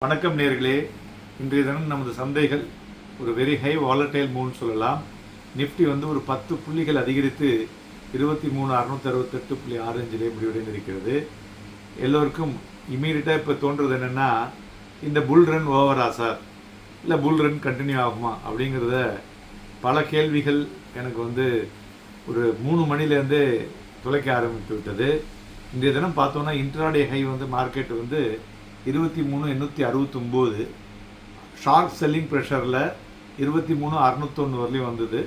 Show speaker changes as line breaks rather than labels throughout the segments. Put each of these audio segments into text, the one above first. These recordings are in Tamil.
வணக்கம் நேர்களே. இன்றைய தினம் நமது சந்தைகள் ஒரு வெரி ஹை வாலட்டைல் மூவ்னு சொல்லலாம். நிஃப்டி ஒரு 10 புள்ளிகள் அதிகரித்து 23,668.65 முடிவடைந்து இருக்கிறது. எல்லோருக்கும் இமீடியட்டாக இப்போ தோன்றது என்னென்னா, இந்த புல் ரன் ஓவரா சார், இல்லை புல் ரன் கண்டினியூ ஆகுமா அப்படிங்கிறத பல கேள்விகள் எனக்கு ஒரு 3 மணிலேருந்து துளைக்க ஆரம்பித்து விட்டது. இன்றைய தினம் பார்த்தோன்னா intraday high market 23,869, short selling ப்ரெஷரில் 23,601 வரலையும் வந்தது.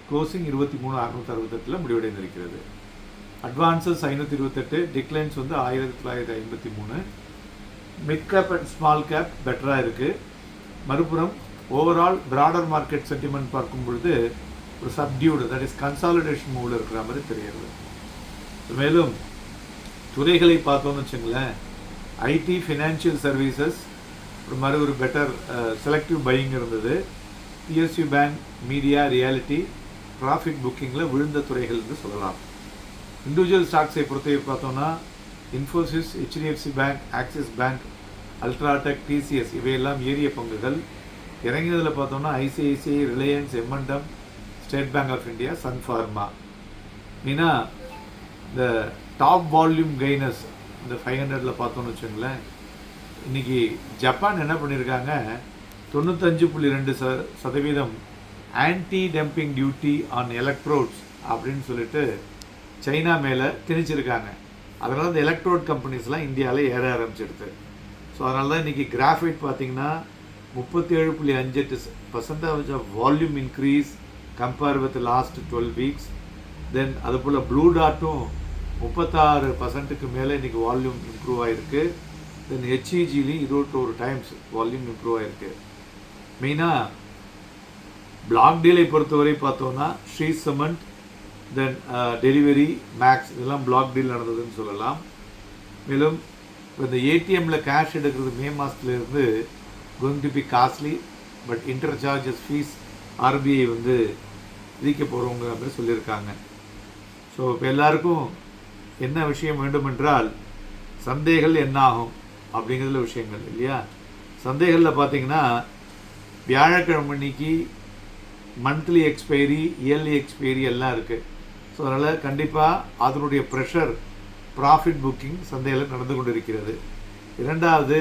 க்ளோசிங் 23,668 முடிவடைந்திருக்கிறது. Advances 528, declines 1953. Mid cap and small cap பெட்டராக இருக்குது. மறுபுறம் ஓவரால் பிராடர் மார்க்கெட் சென்டிமெண்ட் பார்க்கும் பொழுது ஒரு சப்டியூடு, தட் இஸ் கன்சாலிடேஷன் மூவில் இருக்கிற மாதிரி தெரிகிறது. மேலும் துறைகளை பார்த்தோன்னு வச்சுங்களேன், ஐடி, ஃபினான்ஷியல் சர்வீசஸ் ஒரு பெட்டர் செலக்டிவ் பையிங் இருந்தது. PSU bank, media, realty, profit புக்கிங்கில் விழுந்த துறைகள் என்று சொல்லலாம். இண்டிவிஜுவல் ஸ்டாக்ஸை பொறுத்தவரை பார்த்தோன்னா Infosys, HDFC bank, Axis bank, UltraTech, TCS இவையெல்லாம் ஏறிய பங்குகள். இறங்கியதில் பார்த்தோன்னா ஐசிஐசிஐ, ரிலையன்ஸ், எம்என்டம், State Bank of India, Sun Pharma. மெயினாக இந்த டாப் வால்யூம் கெய்னர்ஸ் இந்த 500 பார்த்தோன்னு வச்சுங்களேன், இன்றைக்கி ஜப்பான் என்ன பண்ணியிருக்காங்க, 95.2% anti dumping duty on electrodes அப்படின்னு சொல்லிட்டு சைனா மேலே திணிச்சிருக்காங்க. அதனால இந்த எலக்ட்ரோட் கம்பெனிஸ்லாம் இந்தியாவில் ஏற ஆரம்பிச்சிடுது. ஸோ அதனால தான் இன்றைக்கி கிராஃபைட் பார்த்திங்கன்னா 37.58% of volume increase compared with last 12 weeks. Then அதுபோல் ப்ளூ டாட்டும் 36% மேலே இன்றைக்கி வால்யூம் இம்ப்ரூவ் ஆகிருக்கு. தென் ஹெச்இஜிலையும் 21 டைம்ஸ் வால்யூம் இம்ப்ரூவ் ஆகிருக்கு. மெயினாக பிளாக் டீலை பொறுத்தவரை பார்த்தோன்னா Shree cement, then Delhivery, Max இதெல்லாம் பிளாக் டீல் நடந்ததுன்னு சொல்லலாம். மேலும் இந்த ஏடிஎம்மில் கேஷ் எடுக்கிறது மே மாதத்துலேருந்து going to be costly, but intercharges fees RBI விதிக்க போகிறவங்க அப்படின்னு சொல்லியிருக்காங்க. ஸோ இப்போ எல்லாருக்கும் என்ன விஷயம் வேண்டுமென்றால் சந்தைகள் என்ன ஆகும் அப்படிங்கிறதுல விஷயங்கள் இல்லையா. சந்தைகளில் பார்த்தீங்கன்னா வியாழக்கிழமை அன்னைக்கு மந்த்லி எக்ஸ்பைரி, இயர்லி எக்ஸ்பைரி எல்லாம் இருக்குது. ஸோ அதனால் கண்டிப்பாக அதனுடைய ப்ரெஷர் ப்ராஃபிட் புக்கிங் சந்தையில் நடந்து கொண்டு இருக்கிறது. இரண்டாவது,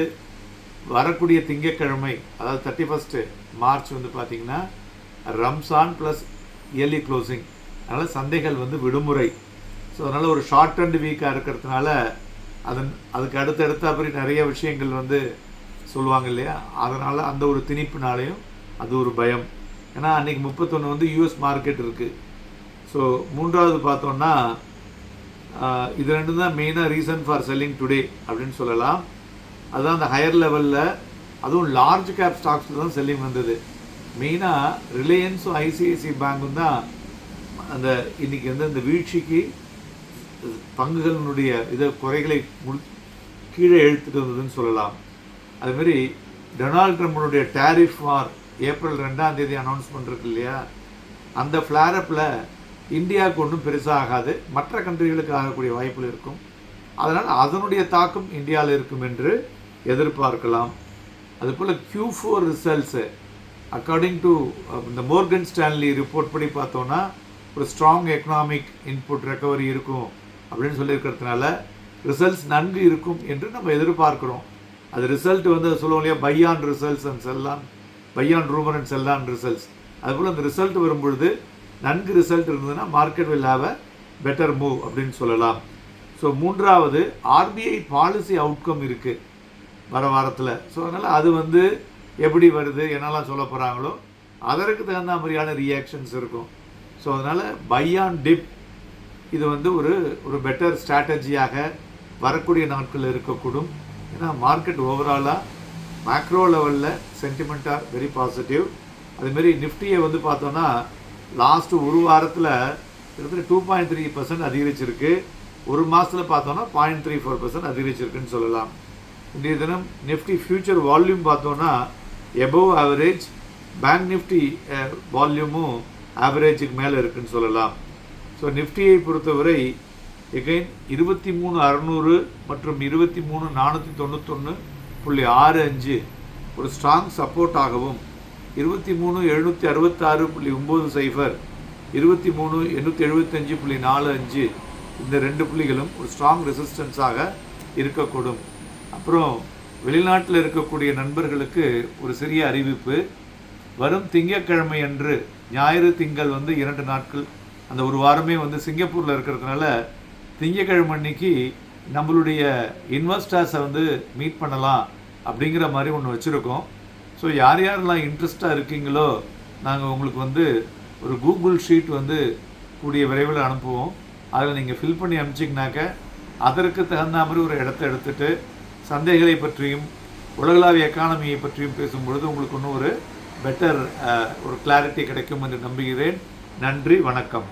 வரக்கூடிய திங்கட்கிழமை அதாவது 31 மார்ச் பார்த்திங்கன்னா ரம்சான் ப்ளஸ் இயர்லி க்ளோசிங். அதனால் சந்தைகள் விடுமுறை. ஸோ அதனால் ஒரு ஷார்ட் அண்ட் வீக்காக இருக்கிறதுனால அதுக்கு அடுத்தடுத்த அப்படி நிறைய விஷயங்கள் சொல்லுவாங்க இல்லையா. அதனால் அந்த ஒரு திணிப்புனாலையும் அது ஒரு பயம். ஏன்னா அன்றைக்கி 31 யூஎஸ் மார்க்கெட் இருக்குது. ஸோ மூன்றாவது பார்த்தோன்னா இது ரெண்டு தான் மெயினாக ரீசன் ஃபார் செல்லிங் டுடே அப்படின்னு சொல்லலாம். அதுதான் அந்த ஹையர் லெவலில், அதுவும் லார்ஜ் கேப் ஸ்டாக்ஸில் தான் செல்லிங் வந்தது. மெயினாக ரிலையன்ஸும் ஐசிஐசி பேங்க்கும் தான் அந்த இன்றைக்கி இந்த வீழ்ச்சிக்கு பங்குகளினுடைய குறைகளை கீழே இழுத்துட்டு வந்ததுன்னு சொல்லலாம். அதுமாரி டொனால்ட் ட்ரம்ப்னுடைய டேரிஃப் வார் ஏப்ரல் 2ஆம் தேதி அனௌன்ஸ்மெண்ட் இருக்கு இல்லையா, அந்த ஃப்ளாரப்பில் இந்தியாவுக்கு ஒன்றும் பெருசாக ஆகாது, மற்ற கண்ட்ரிகளுக்கு ஆகக்கூடிய வாய்ப்புகள் இருக்கும். அதனால் அதனுடைய தாக்கம் இந்தியாவில் இருக்கும் என்று எதிர்பார்க்கலாம். அதுபோல் Q4 ரிசல்ட்ஸு அக்கார்டிங் டு இந்த மோர்கன் ஸ்டான்லி ரிப்போர்ட் படி பார்த்தோன்னா ஒரு ஸ்ட்ராங் எக்கனாமிக் இன்புட் ரெக்கவரி இருக்கும் அப்படின்னு சொல்லியிருக்கிறதுனால ரிசல்ட்ஸ் நன்கு இருக்கும் என்று நம்ம எதிர்பார்க்குறோம். அது ரிசல்ட் சொல்லுவோம் இல்லையா, buy on results and sell on, buy on rumour and sell on results. அதுபோல் அந்த ரிசல்ட் வரும்பொழுது நன்கு ரிசல்ட் இருந்ததுன்னா market will have a better move அப்படின்னு சொல்லலாம். ஸோ மூன்றாவது, ஆர்பிஐ பாலிசி அவுட்கம் இருக்குது வர வாரத்தில். ஸோ அதனால் அது எப்படி வருது என்னெல்லாம் சொல்ல போகிறாங்களோ அதற்கு தகுந்த மாதிரியான ரியாக்ஷன்ஸ் இருக்கும். ஸோ அதனால் பை ஆன் டிப் இது ஒரு பெட்டர் ஸ்ட்ராட்டஜியாக வரக்கூடிய நாட்களில் இருக்கக்கூடும். ஏன்னா மார்க்கெட் ஓவராலாக மேக்ரோ லெவலில் சென்டிமெண்ட் ஆர் வெரி பாசிட்டிவ். அதுமாரி நிஃப்டியை பார்த்தோன்னா லாஸ்ட்டு ஒரு வாரத்தில் கிட்டத்தட்ட 2.3% அதிகரிச்சிருக்கு. ஒரு மாதத்தில் பார்த்தோன்னா 0.34% அதிகரிச்சிருக்குன்னு சொல்லலாம். இன்றைய தினம் நிஃப்டி ஃபியூச்சர் வால்யூம் பார்த்தோன்னா எபோவ் ஆவரேஜ், பேங்க் நிஃப்டி வால்யூமும் ஆவரேஜுக்கு மேலே இருக்குன்னு சொல்லலாம். ஸோ நிஃப்டியை பொறுத்தவரை எகைன் 23,600 மற்றும் 23,491.65 ஒரு ஸ்ட்ராங் சப்போர்ட்டாகவும் 23,766.90, 23,875.45 இந்த 2 புள்ளிகளும் ஒரு ஸ்ட்ராங் ரெசிஸ்டன்ஸாக இருக்கக்கூடும். அப்புறம் வெளிநாட்டில் இருக்கக்கூடிய நண்பர்களுக்கு ஒரு சிறிய அறிவிப்பு. வரும் திங்கட்கிழமை அன்று, ஞாயிறு திங்கள் 2 நாட்கள், அந்த ஒரு வாரமே சிங்கப்பூரில் இருக்கிறதுனால திங்கட்கிழமை அன்னைக்கு நம்மளுடைய இன்வெஸ்டர்ஸை மீட் பண்ணலாம் அப்படிங்கிற மாதிரி ஒன்று வச்சுருக்கோம். ஸோ யார் யாரெல்லாம் இன்ட்ரெஸ்டாக இருக்கீங்களோ நாங்கள் உங்களுக்கு ஒரு கூகுள் ஷீட் கூடிய விரைவில் அனுப்புவோம். அதில் நீங்கள் ஃபில் பண்ணி அனுப்பிச்சிங்கனாக்க அதற்கு தகுந்த மாதிரி ஒரு இடத்த எடுத்துகிட்டு சந்தைகளை பற்றியும் உலகளாவிய எக்கானமியை பற்றியும் பேசும்பொழுது உங்களுக்கு இன்னும் ஒரு பெட்டர் ஒரு கிளாரிட்டி கிடைக்கும் என்று நம்புகிறேன். நன்றி, வணக்கம்.